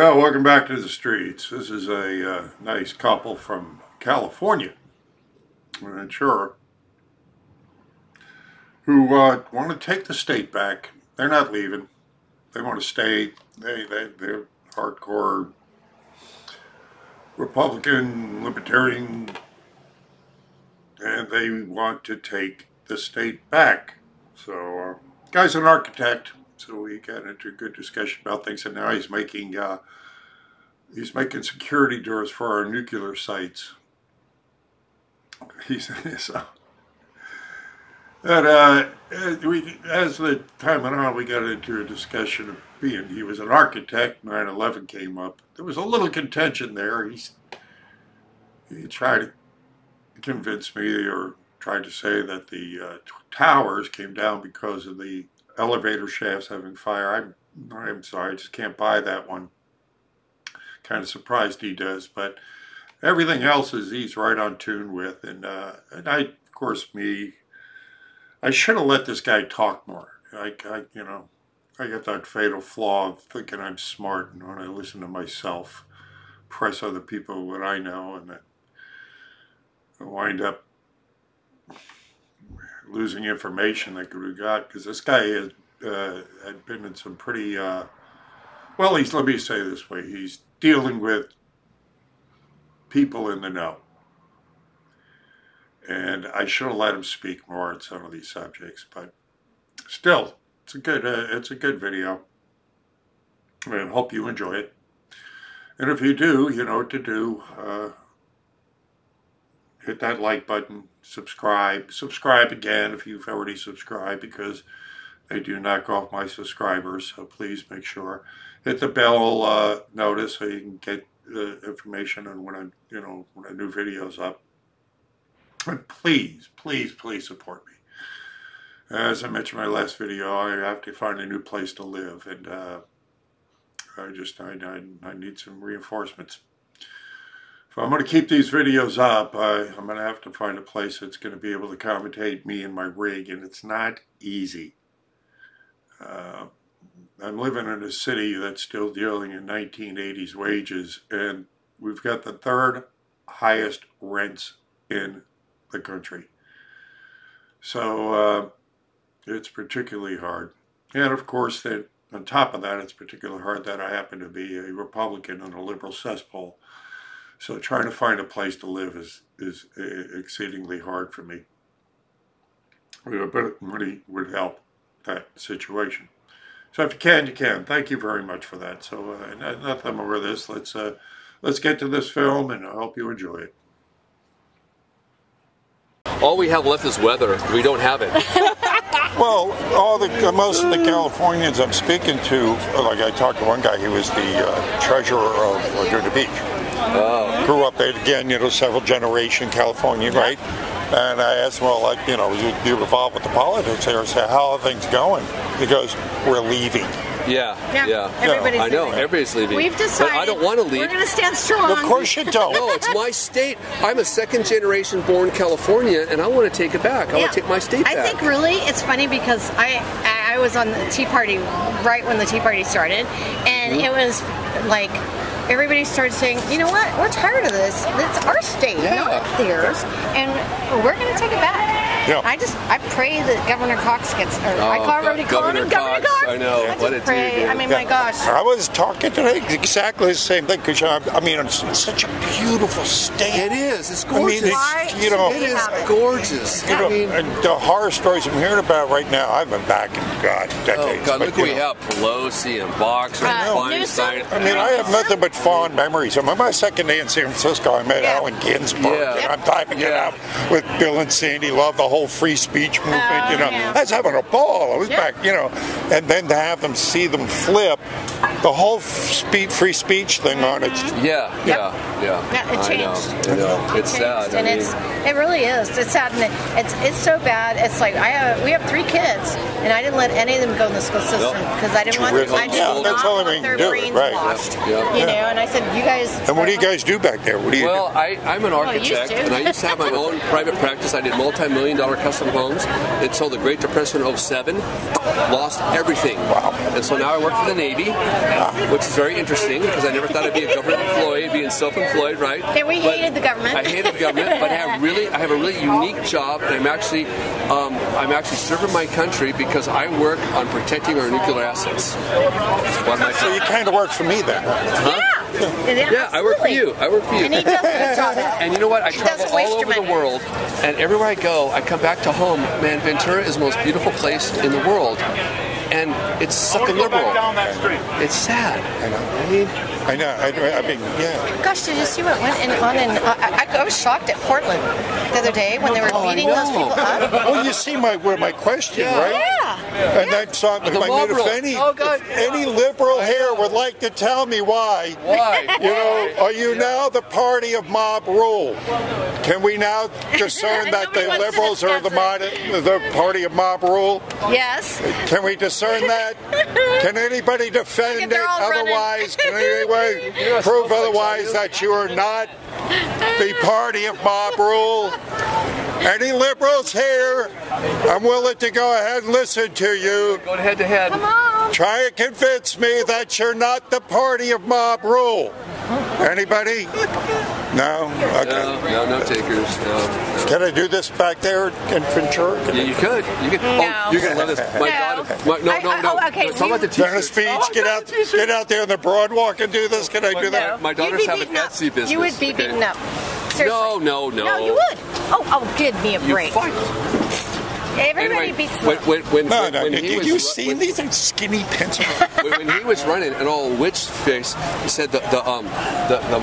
Well, welcome back to the streets. This is a nice couple from California, sure, who want to take the state back. They're not leaving. They want to stay. They're hardcore Republican, Libertarian, and they want to take the state back. So, guy's an architect. So we got into a good discussion about things, and now he's making security doors for our nuclear sites. As the time went on, we got into a discussion of he was an architect. 9/11 came up. There was a little contention there. He tried to convince me, or tried to say that the towers came down because of the elevator shafts having fire. I'm sorry, I just can't buy that one. Kind of surprised he does, but everything else he's right on tune with. And of course, I should have let this guy talk more. I got that fatal flaw of thinking I'm smart, and when I listen to myself, press other people what I know, and I wind up losing information that could have got, because this guy had been in some pretty, let me say it this way, he's dealing with people in the know. And I should have let him speak more on some of these subjects, but still, it's a good video. I hope you enjoy it. And if you do, you know what to do. Hit that like button, subscribe again if you've already subscribed, because they do knock off my subscribers, so please make sure. Hit the bell notice so you can get the information on when a new video's up. And please support me. As I mentioned in my last video, I have to find a new place to live, and I need some reinforcements. If I'm going to keep these videos up, I'm going to have to find a place that's going to be able to accommodate me and my rig, and it's not easy. I'm living in a city that's still dealing in 1980s wages, and we've got the third highest rents in the country. So it's particularly hard. And of course, that on top of that, it's particularly hard that I happen to be a Republican in a liberal cesspool. So trying to find a place to live is exceedingly hard for me. But money would help that situation. So if you can, you can. Thank you very much for that. So nothing more of this. Let's get to this film, and I hope you enjoy it. All we have left is weather. We don't have it. Well, most of the Californians I'm speaking to, like I talked to one guy, he was the treasurer of Laguna Beach. Oh. Grew up there again, several generation Californian, right? And I asked him, well, you involved with the politics here, so how are things going? He goes, we're leaving. Yeah. Everybody's I know, leaving. Everybody's leaving. We've decided but I don't want to leave. We're going to stand strong. Of course you don't. No, it's my state. I'm a second generation born Californian, and I want to take it back. I want to take my state back. I think really it's funny because I was on the Tea Party right when the Tea Party started, and it was like everybody started saying, you know what, we're tired of this. It's our state, not theirs, and we're going to take it back. Yeah. I pray that Governor Cox gets, I already call him Governor Cox. I know. What a pray. I mean, my gosh. I was talking today exactly the same thing, because it's such a beautiful state. It is. It's gorgeous. I mean, it is gorgeous. And the horror stories I'm hearing about right now, I've been back in, decades. Oh, God, look what we have. Pelosi and Boxer and Feinstein. I have nothing but fond memories. I remember my second day in San Francisco, I met Allen Ginsberg, and I'm typing it out with Bill and Sandy Love, the whole free speech movement, I was having a ball. I was back, and then to have them see them flip the whole free speech thing on it. Yeah, it changed. I know. It's sad. And it really is. It's sad, and it's so bad. It's like we have 3 kids, and I didn't let any of them go in the school system because I didn't want their brains washed. And I said, you guys. And what do you guys do back there? What do you do? Well, I'm an architect, and I used to have my own private practice. I did multi-million-dollar custom homes until the Great Depression of '07. Lost everything. Wow. and so now I work for the Navy, which is very interesting because I never thought I'd be a government employee, being self-employed, right? And we hated the government. I hated the government, but I have a really unique job, and I'm actually serving my country because I work on protecting our nuclear assets. So you kind of work for me then. Huh? Yeah, I work for you. And he does a good job. And you know what? I travel doesn't waste all your over the money. world, and everywhere I go, I come back to home. Man, Ventura is the most beautiful place in the world, and it's such a liberal. It's sad. I know. I mean, yeah. Gosh, did you see what went on in? I was shocked at Portland the other day when they were beating those people up. Well, you see my question, right? Yeah. And I saw The mob rule. if any liberal here would like to tell me why. You know, are you now the party of mob rule? Can we now discern that the Nobody wants to liberals are discuss the party of mob rule? Yes. Can we discern that? Can anybody defend it they're all running. otherwise? Can anybody prove otherwise that you are not the party of mob rule? Any liberals here? I'm willing to go ahead and listen to you. Going head to head. Come on. Try and convince me that you're not the party of mob rule. Anybody? No? Okay. No takers. No. Can I do this back there in Ventura? Yeah, you could. No. Oh, you're gonna love this. My daughter. No. Okay. Talk about the Venice t-shirts. Beach, get out there on the boardwalk and do this. Can I do that? My daughters have an Etsy business. You would be okay? beaten up. Seriously. No. No, you would. Oh, give me a You break. fight. Everybody Anyway, beats when Did you see these are skinny pencils? when he was running an old witch face, he said the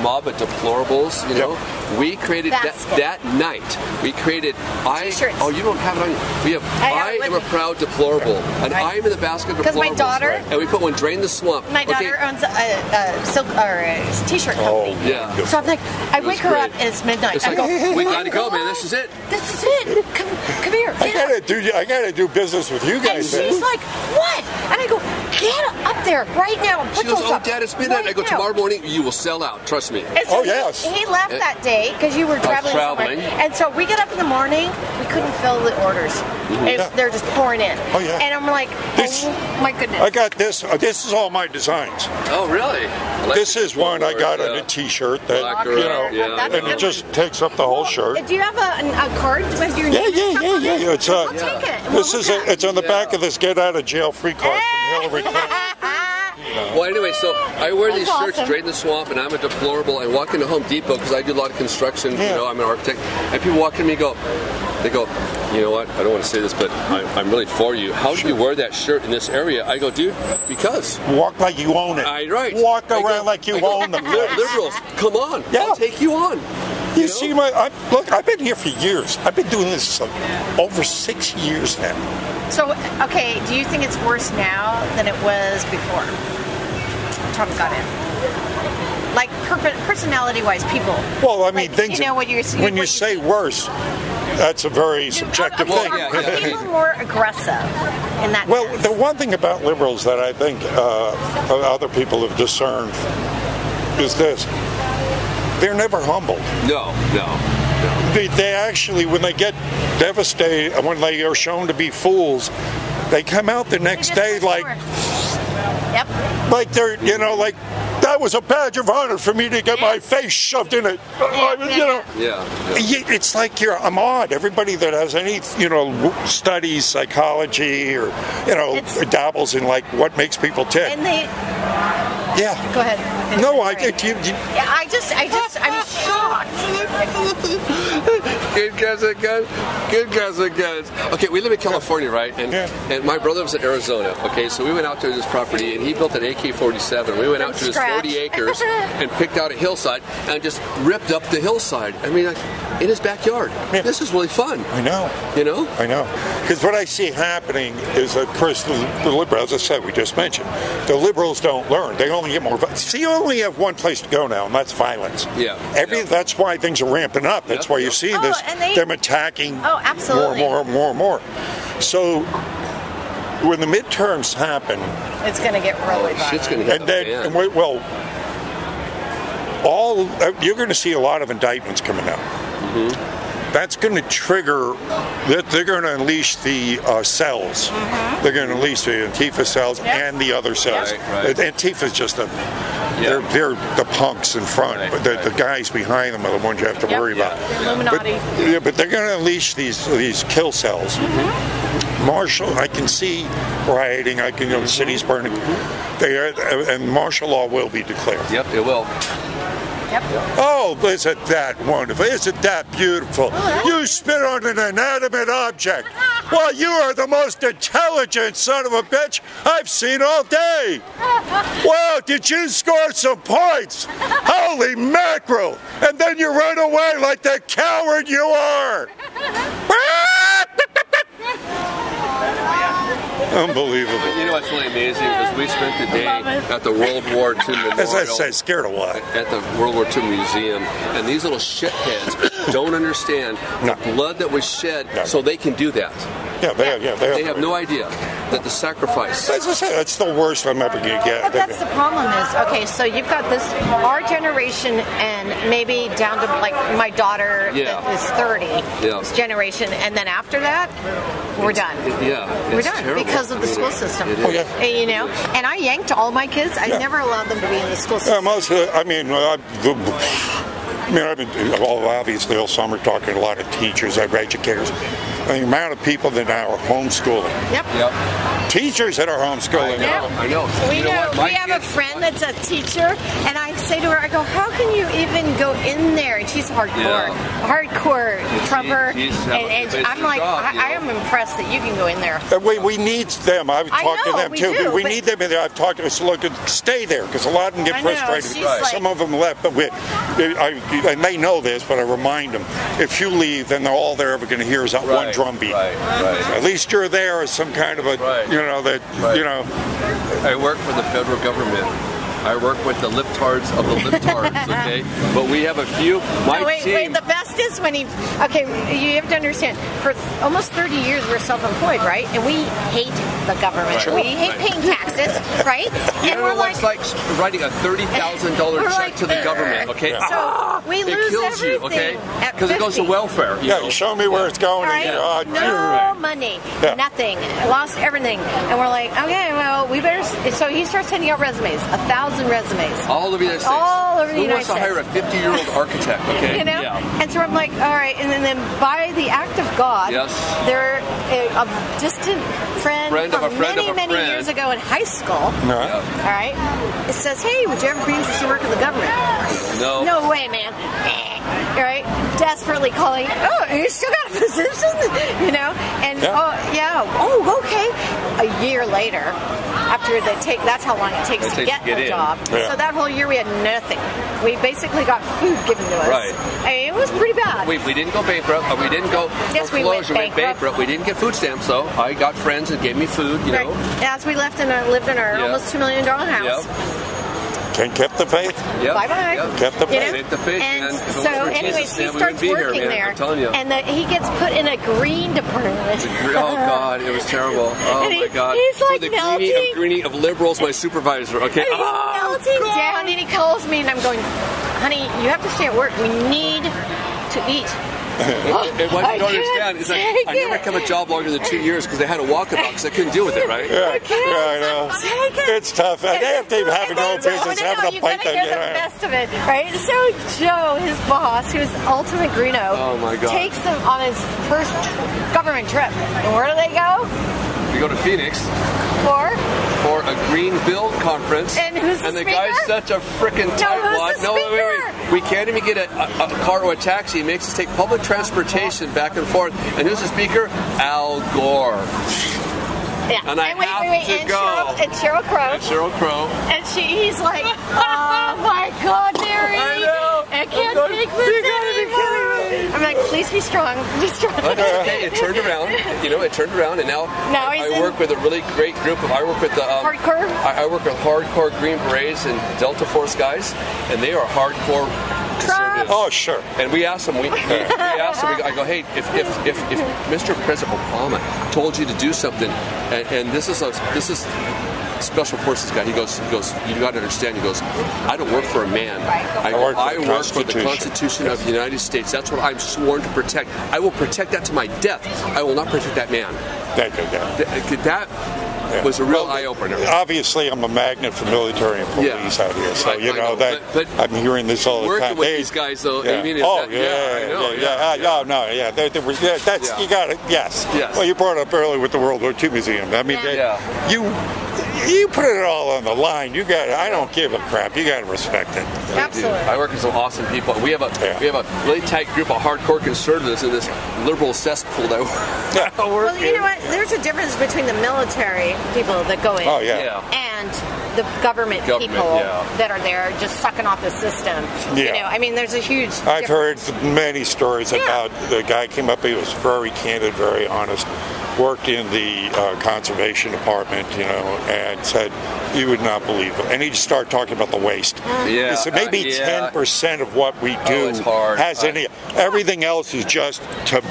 mob of deplorables. You know, we created that night. We created T-shirts. Oh, you don't have it on you. We have I am a proud deplorable, and I am in the basket of deplorables. Because my daughter, and we put one drain the swamp. My daughter owns a t-shirt company. Yeah. So I'm like, I wake her great. up and it's midnight. It's I like, go, we "Oh gotta my go, man. God, This is it. This is it. Come here. I gotta do business with you And guys. she's like, what? And I go, get up there right now and put She goes, those oh, up Dad, it's midnight. right I go, now." tomorrow morning, you will sell out. Trust me. And so Oh, yes. He left that day because you were traveling traveling. somewhere. And so we get up in the morning, we couldn't fill the orders. They're just pouring in. Oh, yeah. And I'm like, This- oh my goodness. I got this. This is all my designs. Oh, really? I like This the is one I got on yeah. a T-shirt that Black you girl, know, yeah. That's and it just takes up the whole shirt. Do you have a card with your Yeah, name and stuff on it? yeah. It's I'll take it. This is it's on the back of this get out of jail free card from Hillary Clinton. Well, anyway, so I wear these That's shirts, awesome. Drain the Swamp, and I'm a deplorable. I walk into Home Depot because I do a lot of construction. Yeah. You know, I'm an architect. And people walk in me and go, you know what? I don't want to say this, but I'm really for you. How do you wear that shirt in this area? I go, dude, because. Walk like you own it. Right. Walk I around go- like you I go, own the "Li- place. Liberals, come on. Yeah. I'll take you on. You see look, I've been here for years. I've been doing this over 6 years now. So, okay, do you think it's worse now than it was before Trump got in? Like, personality-wise, people. Well, I mean, like, things. You know, what you're when you say worse, that's a very subjective are, thing. Are people more aggressive in that Well, sense? the one thing about liberals that I think other people have discerned is this: they're never humbled. No. They actually, when they get devastated, when they are shown to be fools, they come out the next day like they're, you know, like that was a badge of honor for me to get my face shoved in it. You know. Yeah. It's like you're a mod. Everybody that has any, you know, studies psychology or, you know, dabbles in like what makes people tick. And they. Yeah. Go ahead. No, I'm shocked. Good guys. Okay, we live in California, right? And my brother was in Arizona. Okay, so we went out to this property, and he built an AK-47. We went out to his 40 acres and picked out a hillside and just ripped up the hillside. I mean, like, in his backyard. Yeah. This is really fun. I know. You know? I know. Because what I see happening is that, of course, the liberals, as I said, we just mentioned, the liberals don't learn. They only get more. See, you only have one place to go now, and that's violence. Yeah. That's why things are ramping up. That's why you're seeing this. Them attacking more. So when the midterms happen, it's going to get really violent. Shit's going to hit and then, you're going to see a lot of indictments coming out. that's going to trigger, they're going to unleash the cells. They're going to unleash the Antifa cells and the other cells. Right. Antifa's just they're the punks in front, but the guys behind them are the ones you have to worry about. The Illuminati. But they're going to unleash these kill cells. Martial, I can see rioting. I can, the cities burning. And martial law will be declared. Yep, it will. Yep. Oh, isn't that wonderful? Isn't that beautiful? You spit on an inanimate object. Well, you are the most intelligent son of a bitch I've seen all day. Wow, did you score some points? Holy mackerel. And then you run away like the coward you are. Unbelievable. You know what's really amazing is we spent the day at the World War II Memorial. As I say, scared of what? At the World War II Museum, and these little shitheads don't understand the blood that was shed so they can do that. They have no idea that the sacrifice. As I say, that's the worst I'm ever going to get. But that's the problem is, okay, so you've got this, our generation and maybe down to like my daughter that is 30, this generation, and then after that, we're done. We're done terrible. Because of the school system. And, you know, and I yanked all my kids. I never allowed them to be in the school system. Most of the, I've been obviously all summer talking to a lot of teachers, educators. The amount of people that now are homeschooling. Teachers that are homeschooling. I know. We have a friend that's a teacher, and I say to her, I go, how can you even go in there? And she's hardcore Trumper. And I'm like, I am impressed that you can go in there. We need them. I've talked to them too. We need them in there. I've talked to them. So look, stay there, because a lot of them get frustrated. Some of them left, but and they know this, but I remind them, if you leave, then all they're ever going to hear is that one drum beat. At least you're there as some kind of a, I work for the federal government. I work with the libtards of the libtards, okay? But we have a few, wait, the best is when you have to understand, for almost 30 years we're self-employed, right? And we hate the government. We hate paying taxes, right? And we're like writing a $30,000 check to the government, okay? So we lose kills everything. You, okay? Because it goes to welfare. You show me where it's going. Right? No money, nothing, lost everything. And we're like, okay, well, we better. So he starts sending out resumes, 1,000 resumes. All over the United States. All over the United States. Who wants to hire a 50-year-old architect, okay? You know? And so I'm like, all right, and then by the act of God, they're a distant friend from many years ago in high school. All right? It says, hey, would you ever be interested in working with the government? No way, man. All right? Desperately calling, you still got a position? You know? And, okay. A year later, after they that's how long it takes to get the job. So that whole year we had nothing. We basically got food given to us. I mean, it was pretty bad. We didn't go bankrupt. We didn't go we went bankrupt. We didn't get food stamps, though. I got friends that gave me food, you know. As we lived in our almost $2 million house. Kept the faith. Bye-bye. Kept the faith. Kept the faith. And so anyways, he starts working there. And he gets put in a green department. Oh, God, it was terrible. Oh, my God. He's like melting. Greenie of liberals, my supervisor, okay? He's melting down, and he calls me, and I'm going, honey, you have to stay at work. We need to eat. And what you don't understand is I never kept a job longer than 2 years because they had to walk about because I couldn't deal with it, right? I know. It's tough. They have to have no business having a bite that the best of it, right? So Joe, his boss, who's Ultimate Greeno, takes him on his first government trip. And where do they go? We go to Phoenix. For a Green Bill conference. And who's the speaker? Guy's such a frickin' tightwad. Wait. We can't even get a car or a taxi. He makes us take public transportation back and forth. And who's the speaker? Al Gore. And I have to go. And Sheryl Crow. And he's like, oh my God, Mary. I know. I can't take this anymore. I'm like, please be strong. Be strong. Okay, it turned around. It turned around, and now I work with a really great group of. I work with the hardcore. I work with hardcore Green Berets and Delta Force guys, and they are hardcore conservatives. Oh, sure. And we asked them. We asked them. I go, hey, if Mr. President Obama told you to do something, and this is special forces guy. He goes, you got to understand. He goes, I don't work for a man. I work for the Constitution of the United States. That's what I'm sworn to protect. I will protect that to my death. I will not protect that man. That was a real eye-opener. Obviously, I'm a magnet for military and police out here, so but I'm hearing this all the time. Working with these guys, though, yeah. I mean, that's you got it. Yes. Well, you brought up earlier with the World War II Museum. I mean, you put it all on the line. You got. I don't give a crap. You got to respect it. Absolutely. I work with some awesome people. We have a really tight group of hardcore conservatives in this liberal cesspool that I work Well, you know what? There's a difference between the military people that go in and the government people that are there just sucking off the system. You know, I mean, there's a huge I've heard many stories about the guy came up. He was very candid, very honest. Worked in the conservation department, you know, and said, you would not believe it. And he just started talking about the waste. He said maybe 10% of what we do has any. Everything else is just to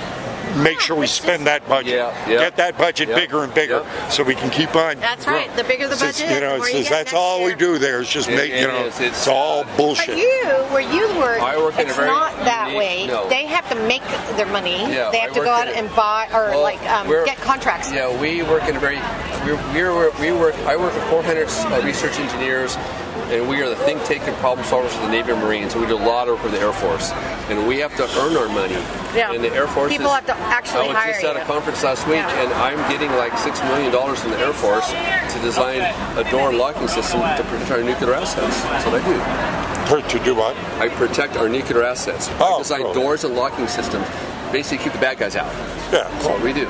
make sure we spend that budget. Get that budget bigger and bigger so we can keep on. That's right. The bigger the budget, you know, that's all we do there is just make, you know, it's all bullshit. But where you work, it's not that way. No. They have to make their money. They have to go out and buy or get contracts. Yeah, we work in a very. I work with 400 research engineers. And we are the think tank and problem solvers for the Navy and Marines. And we do a lot of work with the Air Force. And we have to earn our money. And the Air Force people have to actually hire you. I was just at a conference last week, and I'm getting like $6 million from the Air Force to design a door and locking system to protect our nuclear assets. That's what I do. To do what? I protect our nuclear assets. I design doors and locking systems, basically keep the bad guys out. That's what we do.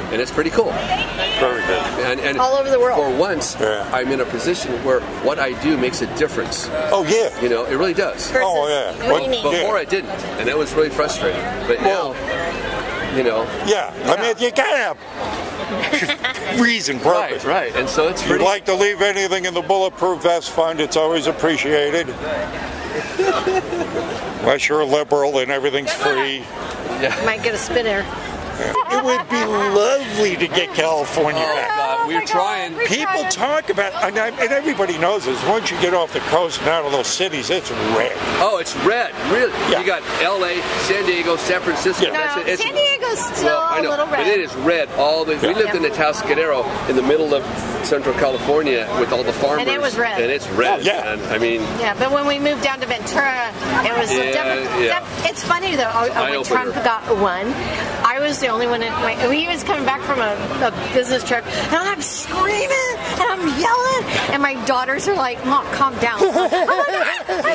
And it's pretty cool. Very good. And all over the world. For once, I'm in a position where what I do makes a difference. You know, it really does. Before I didn't, and that was really frustrating. But now, you know. I mean, you gotta have reason, purpose. Right. And so it's pretty. You'd like to leave anything in the Bulletproof Vest Fund, it's always appreciated. Unless you're a liberal and everything's free. Might get a spinner. It would be lovely to get California back. We're trying. People talk about, and everybody knows this, once you get off the coast and out of those cities, it's red. Oh, it's red. Really? You got LA, San Diego, San Francisco. San Diego's still a little red. But it is red. We lived in the Atascadero in the middle of Central California with all the farmers. And it was red. And it's red. And, I mean. But when we moved down to Ventura, it was different. It's funny though, when Trump got won, I was the only one he was coming back from a business trip, and I'm screaming and I'm yelling, and my daughters are like, "Mom, calm down." You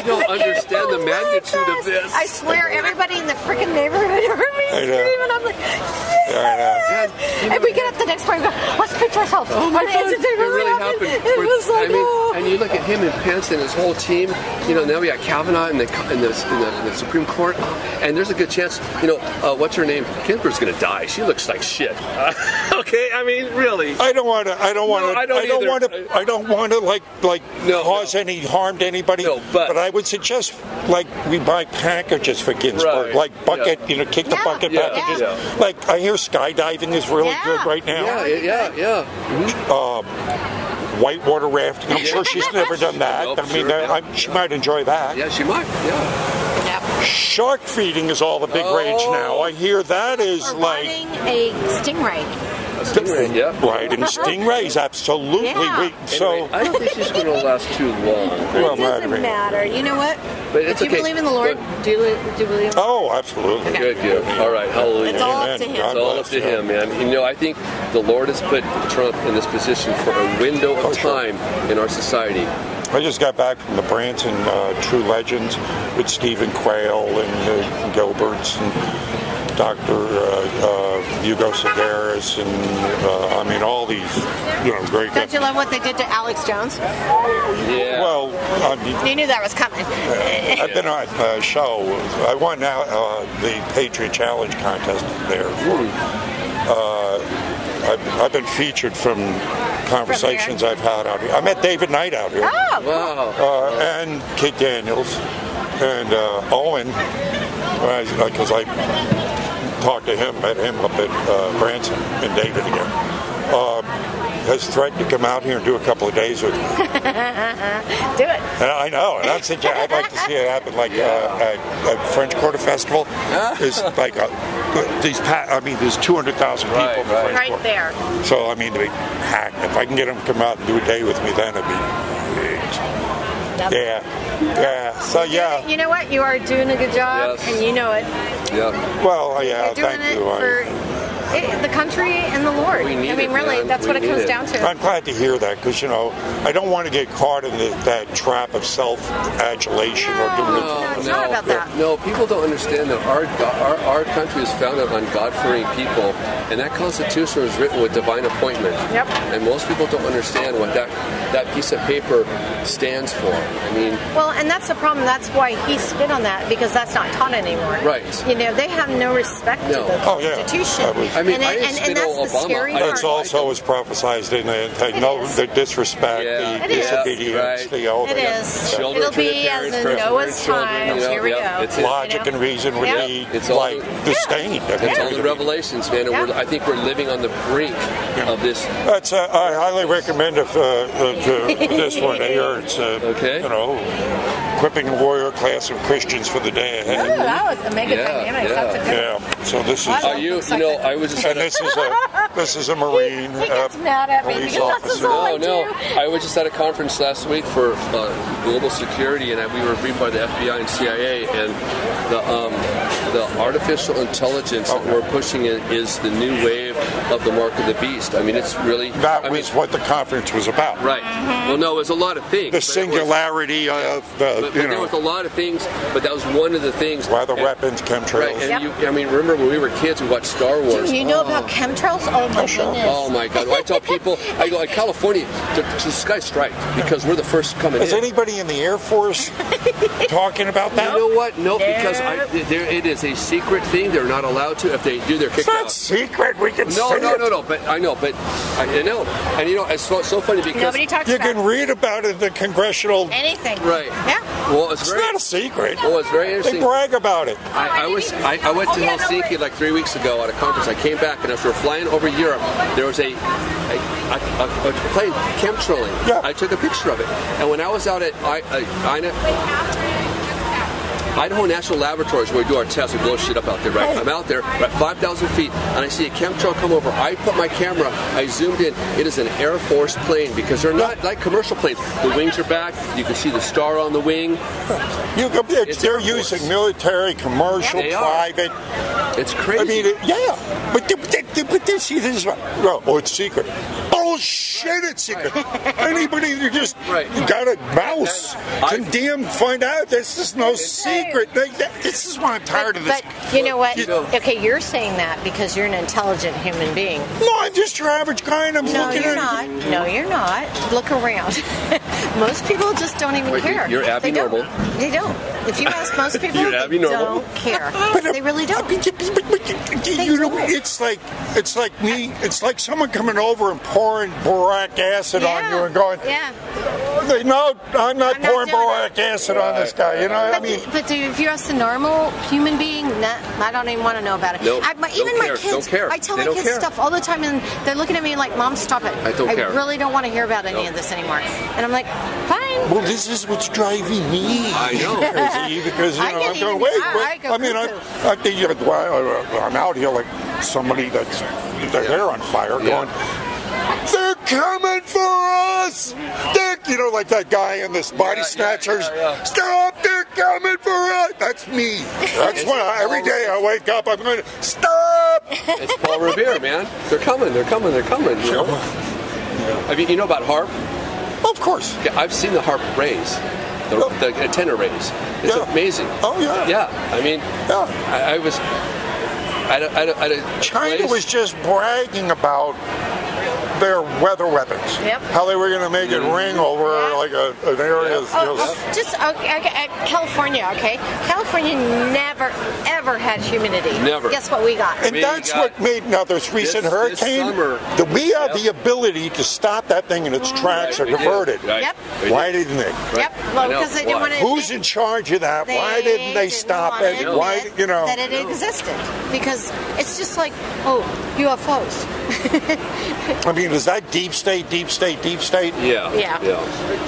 don't understand the magnitude of this. I swear, everybody in the freaking neighborhood heard me screaming. I'm like, and we get up the next morning and go, let's pitch ourselves. Oh my God, it really happened. It was like, and you look at him and Pence and his whole team, you know, now we got Kavanaugh in the Supreme Court, and there's a good chance, you know, what's her name? Ginsburg's going to die. She looks like shit. Okay, I mean, really. I don't want to cause any harm to anybody. No, but I would suggest we buy packages for Ginsburg, like bucket, you know, kick the bucket packages. Like I hear skydiving is really good right now. Whitewater rafting. I'm sure she's never done that. I mean, she might enjoy that. Yeah, she might. Shark feeding is all the big rage now. I hear that is like a stingray. Right, and stingrays, absolutely. Anyway, I don't think she's going to last too long. Well, it doesn't matter. You know what? But if you believe in the Lord, do you believe? Oh, absolutely. Okay. Good. All right. Hallelujah. It's all up to Him. It's all up to Him, man. You know, I think the Lord has put Trump in this position for a window of time in our society. I just got back from the Branson True Legends with Stephen Quayle and Gilberts and Dr. Hugo Sedaris and I mean all these, you know, great guys. Don't you love what they did to Alex Jones? Yeah. Well, you knew that was coming. I've been on a show. I won the Patriot Challenge contest there. I've been featured from conversations I've had out here. I met David Knight out here. Oh, wow. And Kate Daniels and Owen, because I talked to him, met him up at Branson and David again. has threatened to come out here and do a couple of days with me. Do it. I know, and I'd like to see it happen, like at French Quarter Festival. It's like there's 200,000 people. in the French Right Quarter. there. So I mean, if I can get them to come out and do a day with me, then it'd be great. Yeah. So yeah. You know what? You are doing a good job, Yes. and you know it. Yeah. Well, yeah. You're doing Thank it you. for the country and the Lord. We need I mean, it, really, man. that's what We it comes need it. down to. I'm glad to hear that because I don't want to get caught in that trap of self-adulation or doing it. No, it's not about that. No, people don't understand that our country is founded on God-fearing people, and that Constitution was written with divine appointment. Yep. And most people don't understand what that piece of paper stands for. I mean, Well, and that's the problem. That's why he spit on that, because that's not taught anymore. Right. They have no respect No. to the Oh, yeah. Constitution. That was- I mean, I and didn't spit that's on the Obama. scary I- part. It's also was prophesized in it. The disrespect, Yeah. the It is. disobedience, Right. all It that. is. Children It'll to their be as parents, in parents to Noah's their children. times. Yeah, Here we yeah. go. It's it. Logic and reason would Yeah. be It's all- like disdained. I mean, It's all it the would be- revelations, man, and Yeah. I think we're living on the brink of this. That's I highly recommend this one here. It's Okay. equipping a warrior class of Christians for the day Oh, ahead. that was a mega Yeah, dynamics. yeah. That's a good Yeah. So this is Wow. I was just and this is a Marine. He gets mad at me police because that's officer. all I No, do. I was just at a conference last week for global security, and we were briefed by the FBI and CIA, and the artificial intelligence that we're pushing is the new wave of the mark of the beast. I mean, it's really That was what the conference was about. right. Well, no, it was a lot of things. The but it was- singularity of But there was a lot of things, but that was one of the things. weather And- weapons, chemtrails. Right, and I mean, remember when we were kids, we watched Star Wars. Do you know about chemtrails? Oh my goodness. Oh my God! I tell people, I go, California, the sky's striped because we're the first coming Is in. anybody in the Air Force talking about that? You know what? No, because it is a secret thing. They're not allowed to. If they do, they're It's kicked not out. secret. We can No, say no, it. no, no. But I know. But I know. And it's so funny because Nobody talks You about can read about it in the congressional. anything. right. Yeah. Well, it's It's very. not a secret. Well, it's very They interesting. brag about it. I went to Helsinki like 3 weeks ago at a conference. I came back, and as we were flying over Europe, there was a plane chemtrailing. Yeah. I took a picture of it, and when I was out at Idaho National Laboratories, where we do our tests, we blow shit up out there, right? I'm out there at 5,000 feet, and I see a chemtrail come over. I put my camera, I zoomed in. It is an Air Force plane because they're not like commercial planes. The wings are back. You can see the star on the wing. They're using military, commercial, They are. private. It's crazy. I mean, yeah. But see, this is it's secret. Bullshit, it's secret. Anybody who just Right. got a mouse I- condemned, find out this is no secret. This is why I'm tired of this. But you know what? You know- Okay, you're saying that because you're an intelligent human being. No, I'm just your average guy, and I'm No, looking you're at not. No, you're not. Look around. Most people just don't even Wait, care. you're They don't. abnormal. They don't. If you ask most people, You're they abnormal. don't care. But, They really don't. You know, don't. it's like me. It's like someone coming over and pouring boric acid on you and going, yeah. "No, I'm not I'm not pouring doing boric acid on this guy." You know what I But, mean? but dude, if you ask a normal human being, I don't even want to know about it. No, Even don't my care, kids, don't care. I tell They my don't kids care. stuff all the time, and they're looking at me like, "Mom, stop it. I don't care. really don't want to hear about any of this anymore." And I'm like, "Fine." Well, this is what's driving me. I know. crazy because I I'm get going, even- wait. I go I'm out here like somebody that's their hair on fire, going, "They're coming for us!" Like that guy in this Body Snatchers. yeah. Stop! They're coming for us. That's me. That's when every day I wake up, I'm going, stop! It's Paul Revere, man. They're coming. They're coming. They're coming. You know? I mean, you know about HARP? Of course. Yeah, I've seen the HARP raise, the antenna raise. It's Yeah. amazing. Oh, yeah. Yeah, I mean, Yeah. I was at a China place- was just bragging about their weather weapons. Yep. How they were going to make it ring over Yeah. like an area. Just California, okay? California never, ever had humidity. Never. Guess what we got? And We that's got- what made now this recent this hurricane summer. that we have Yep. the ability to stop that thing in its tracks or We did. divert it. Right. Yep. We Why did. didn't they? Yep. I Well, know. because they didn't Why? want to. Who's in charge of that? Why didn't they stop want it? to Why, admit that it existed? Because it's just like, UFOs. I mean, is that deep state, deep state, deep state? Yeah. Yeah.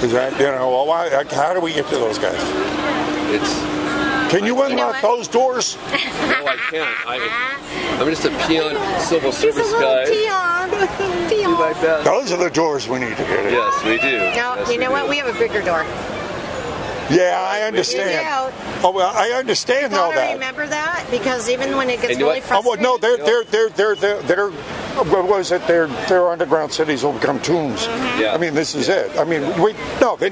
Is that, you know, well, how do we get to those guys? It's. Can you unlock those doors? No, I can't. I'm just a peon civil She's a service little guy. peon. Do my best. Those are the doors we need to get in. Yes, we do. No, Yes, you know what? do. We have a bigger door. Yeah, I understand. Yeah. Oh, well, I understand all Gotta that. remember that because even when it gets And you know really what? Oh, well, frustrating. no, they're what was it? Their underground cities will become tombs. Yeah. I mean, this is it. I mean,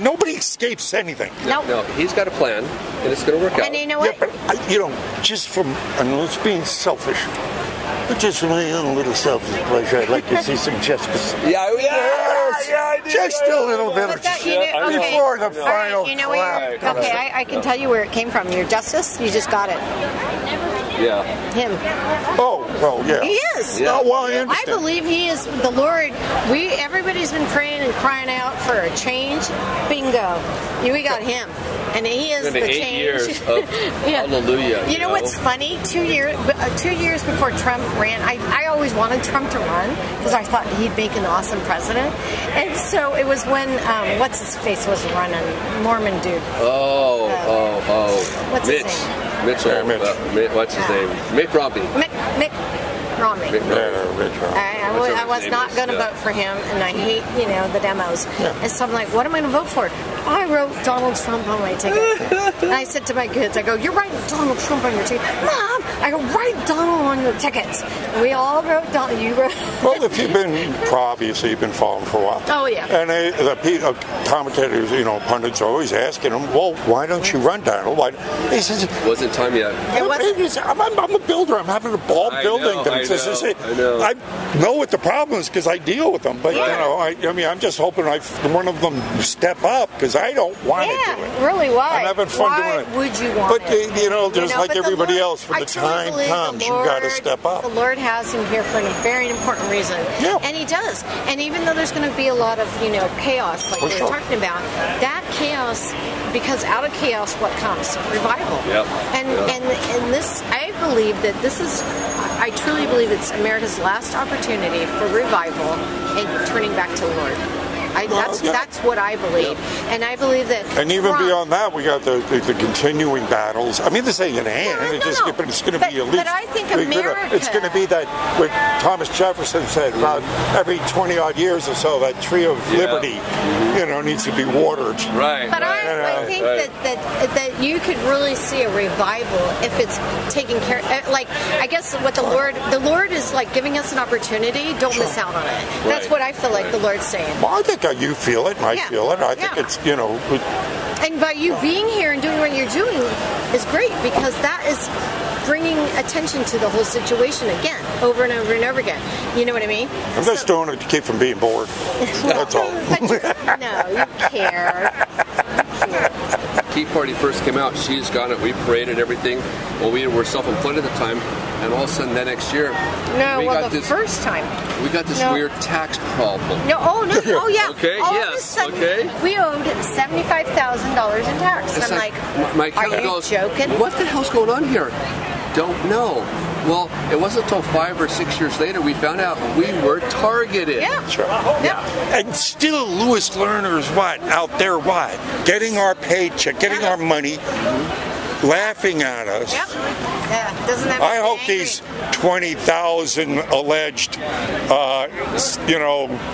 nobody escapes anything. Nope. No, he's got a plan, and it's going to work out. And you know Yeah, what? but you know, just from, I know it's being selfish, but just from my own little selfish pleasure, I'd like to see some justice. Yeah, I do. Just a little bit of But that, you know, okay. before the All final right, you know where crap. okay, I can tell you where it came from. Your justice, you just got it. Yeah. Him. Oh, well, yeah. He is. Yeah. Oh, well, I I understand. believe he is the Lord. Everybody's been praying and crying out for a change. Bingo. We got him. And he is It's the been 8 change. years of hallelujah. You know what's funny? 2 years before Trump ran, I always wanted Trump to run because I thought he'd make an awesome president. And so it was when what's his face was running, Mormon dude. Oh. What's his Mitch. name? Mitchell. Yeah, Mitch. What's his name? Mitt Romney. Mitt Romney. Mitt Romney. Yeah, Rich, I Whichever was his not name going to is, yeah. vote for him, and I hate, the demos. Yeah. And so I'm like, what am I going to vote for? I wrote Donald Trump on my ticket. And I said to my kids, I go, you're writing Donald Trump on your ticket. Mom, I go, write Donald on your tickets. And we all wrote Donald. You wrote. Well, if you've been, obviously, you've been following for a while. Oh, yeah. And the commentators, pundits are always asking him, well, why don't you run, Donald? Why? He says, Wasn't time yet. It wasn't. I'm a builder. I'm having a ball I building know, them. I know. I know what the problem is because I deal with them. But, Yeah. I mean, I'm just hoping one of them step up because I don't want to do Yeah, it. really, why? I'm having fun why doing it. would you want But, it? just like but the everybody Lord- else, when I the truly time believe comes, the you got to Lord- step up. The Lord has him here for a very important reason. Yeah. And he does. And even though there's going to be a lot of, chaos, like For we sure. were talking about, that chaos, because out of chaos, what comes? Revival. Yep. And this, I believe that this is, I truly believe it's America's last opportunity for revival and turning back to the Lord. That's what I believe. And I believe that. And even Trump- beyond that, we got the continuing battles. I mean, this ain't going to end. No. But it's going to But- be at least. but I think It's going to be that what Thomas Jefferson said about every 20 odd years or so, that tree of liberty, needs to be watered. Right. But I think right. that you could really see a revival if it's taken care. Like I guess what the Lord is like giving us an opportunity. Don't miss out on it. That's Right. what I feel like the Lord's saying. Well, I think you feel it, and I Yeah. feel it. I think Yeah. it's, And by you being here and doing what you're doing is great because that is bringing attention to the whole situation again, over and over and over again. You know what I mean? I'm just doing it to keep from being bored. That's all. But no, you care. Tea Party first came out, she's got it. We paraded everything. Well, we were self-employed at the time, and all of a sudden, the next year, No, we well, got the this. first time. We got this No. weird tax problem. No, oh yeah. Okay, All of a yes, sudden, okay. we owed $75,000 in tax. It's I'm like, like, my are accountant you goes, joking? "What the hell's going on here?" Don't know. Well, it wasn't until 5 or 6 years later we found out we were targeted. Yeah. Sure. Yep. And still, Lewis Lerner's out there, getting our paycheck, getting our money, laughing at us. Yep. Yeah. Doesn't that I make me hope angry? these 20,000 alleged,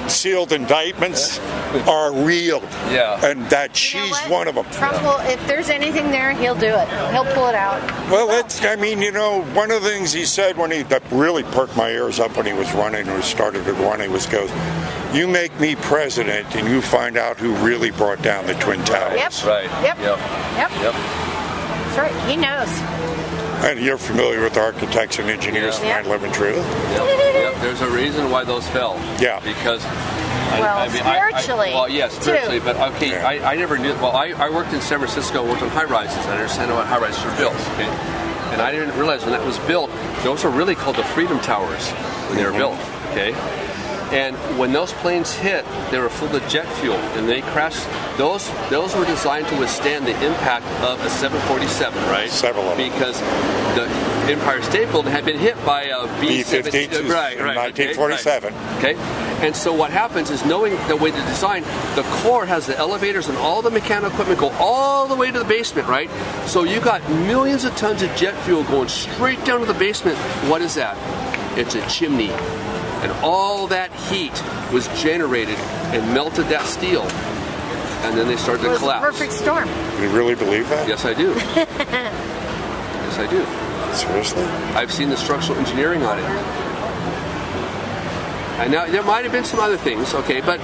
sealed indictments are real. Yeah. And that You know she's what? one of them. Trump will, if there's anything there, he'll do it. He'll pull it out. Well, one of the things he said that really perked my ears up when he was running or started to run, he goes, "You make me president and you find out who really brought down the Twin Towers." Yep. Right. Yep. Yep. Yep. Yep. That's right. He knows. And you're familiar with architects and engineers Yeah. from 9/11 Truth. Yep. There's a reason why those fell. Yeah. Because. Spiritually. Well, yes, spiritually, too. but okay, Yeah. I never knew. Well, I worked in San Francisco, worked on high rises. I understand how high rises are built. Okay, and I didn't realize when that was built, those are really called the Freedom Towers when they were built. Okay, And when those planes hit, they were full of jet fuel, and they crashed. Those were designed to withstand the impact of a 747, right? Several of them. Because the Empire State Building had been hit by a B-52 in 1947. Okay. And so what happens is, knowing the way to design, the core has the elevators and all the mechanical equipment go all the way to the basement, right? So you got millions of tons of jet fuel going straight down to the basement. What is that? It's a chimney. And all that heat was generated and melted that steel. And then they started to collapse. It was a perfect storm. You really believe that? Yes, I do. Yes, I do. Seriously? I've seen the structural engineering on it. And now there might have been some other things, okay, but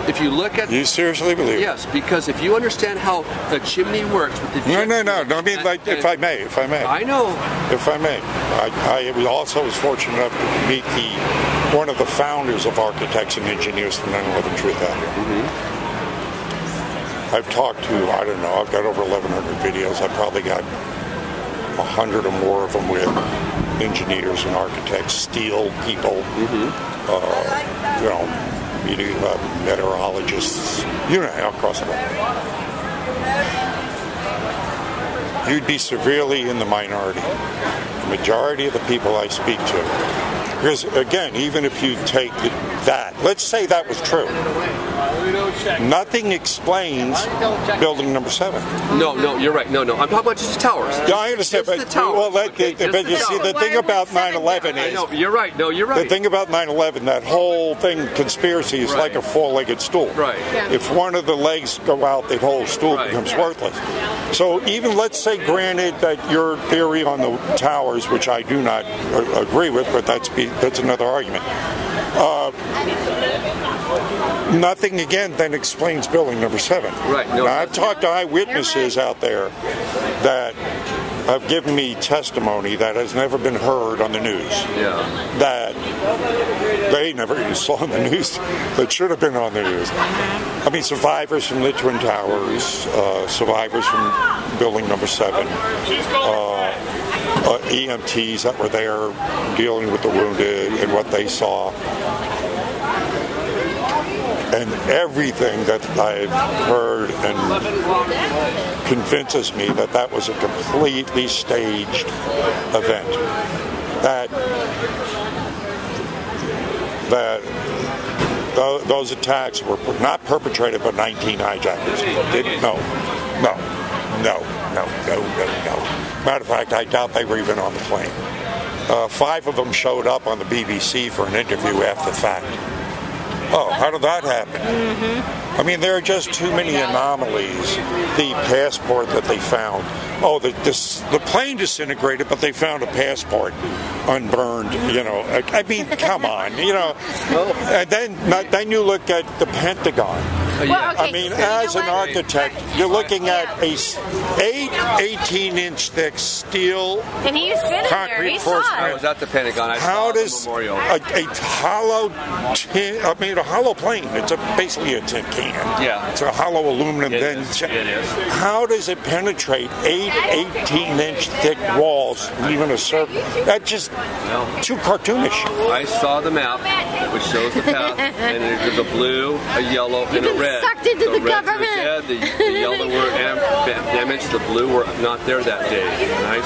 if you look at You seriously believe? Yes, because if you understand how a chimney works with the jet No. I mean, like, if I may. I know. If I may, I also was fortunate enough to meet one of the founders of Architects and Engineers for 9/11 Truth out here. I've talked to, I don't know, I've got over 1,100 videos. I've probably got 100 or more of them with engineers and architects, steel people, meteorologists, across the board. You'd be severely in the minority. The majority of the people I speak to, because again, even if you take that, let's say that was true, nothing explains building number 7. No, you're right. No. I'm talking about just the towers. Yeah, I understand, Just but the towers. but you see, the thing about 9/11 I is, know. You're right. No, you're right. the thing about 9/11, that whole thing, conspiracy, is like a four-legged stool. Right. Yeah. If one of the legs go out, the whole stool becomes worthless. So even, let's say, granted that your theory on the towers, which I do not agree with, but that's another argument. Nothing again then explains building number 7. Right. No, now, I've talked to eyewitnesses out there that have given me testimony that has never been heard on the news. Yeah. That they never even saw on the news that should have been on the news. I mean, survivors from the Twin Towers, survivors from building number 7, EMTs that were there dealing with the wounded and what they saw. And everything that I've heard and convinces me that that was a completely staged event. That those attacks were not perpetrated by 19 hijackers. No. Matter of fact, I doubt they were even on the plane. 5 of them showed up on the BBC for an interview after the fact. Oh, how did that happen? I mean, there are just too many anomalies. The passport that they found. Oh, the plane disintegrated, but they found a passport unburned. I mean, come on. And then you look at the Pentagon. Well, okay, I mean, so as an architect, you're looking at a 18-inch thick steel and he's been in there. concrete He force. saw I it. was at the Pentagon. I How saw does the memorial. a hollow plane, it's basically a tin can. Yeah. It's a hollow aluminum. It is. How does it penetrate 18-inch thick walls, leaving a circle? That's just too cartoonish. I saw the map, which shows the path, and there's a blue, a yellow, and a red. Sucked into the reds government. were dead, the yellow were damaged, the blue were not there that day. And I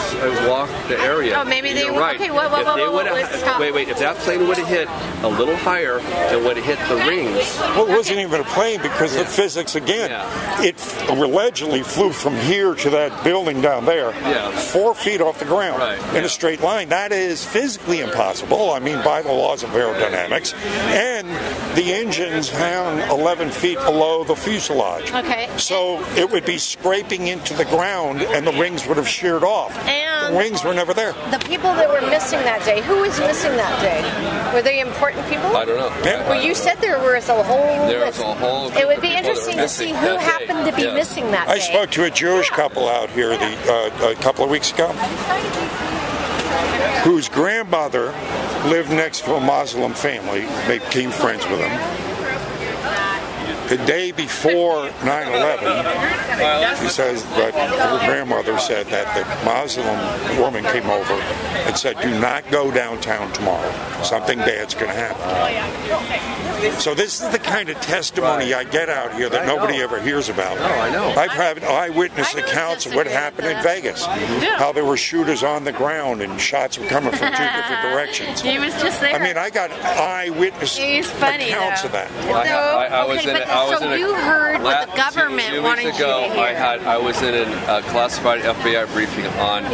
walked the area. Oh, maybe they You're were. right. Okay, whoa, let's stop. Wait, if that plane would have hit a little higher and would have hit the rings. Well, it wasn't even a plane because the physics, again, it allegedly flew from here to that building down there, 4 feet off the ground in a straight line. That is physically impossible, I mean, by the laws of aerodynamics. And the engines hang 11 feet below the fuselage. Okay. So it would be scraping into the ground and the wings would have sheared off. And the wings were never there. the people that were missing that day, who was missing that day? Were they important people? I don't know. Yeah. You said there was a whole There list. was a whole It would be group of people that interesting were to see missing who that day. happened to be missing that day. I spoke to a Jewish couple out here a couple of weeks ago whose grandmother lived next to a Muslim family. They became friends with them. The day before 9/11, she says that her grandmother said that the Muslim woman came over and said, "Do not go downtown tomorrow. Something bad's going to happen." So this is the kind of testimony I get out here that nobody ever hears about. No, I know. I've had eyewitness accounts of what happened in Vegas. How there were shooters on the ground and shots were coming from 2 different directions. He was just there. I mean, I got eyewitness accounts of that. So you heard what the government few wanted weeks you ago, to hear. I was in a classified FBI briefing on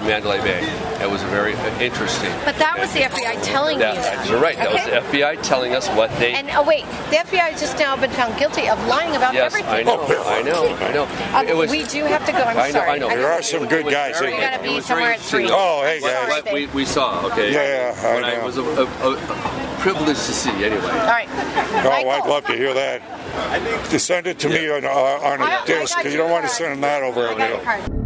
Mandalay Bay. It was very interesting. But that was the FBI telling you that. You're right. That was the FBI telling us what they... And the FBI has just now been found guilty of lying about everything. I know. We do have to go. I'm sorry. I know. There are some good guys in We there. got to be somewhere at 3. Oh, hey guys. What we saw, okay? Yeah, I know. It was a privilege to see, anyway. All right. Oh, I'd love to hear that. Just send it to me on a disc. You don't want to send that over. I got your card.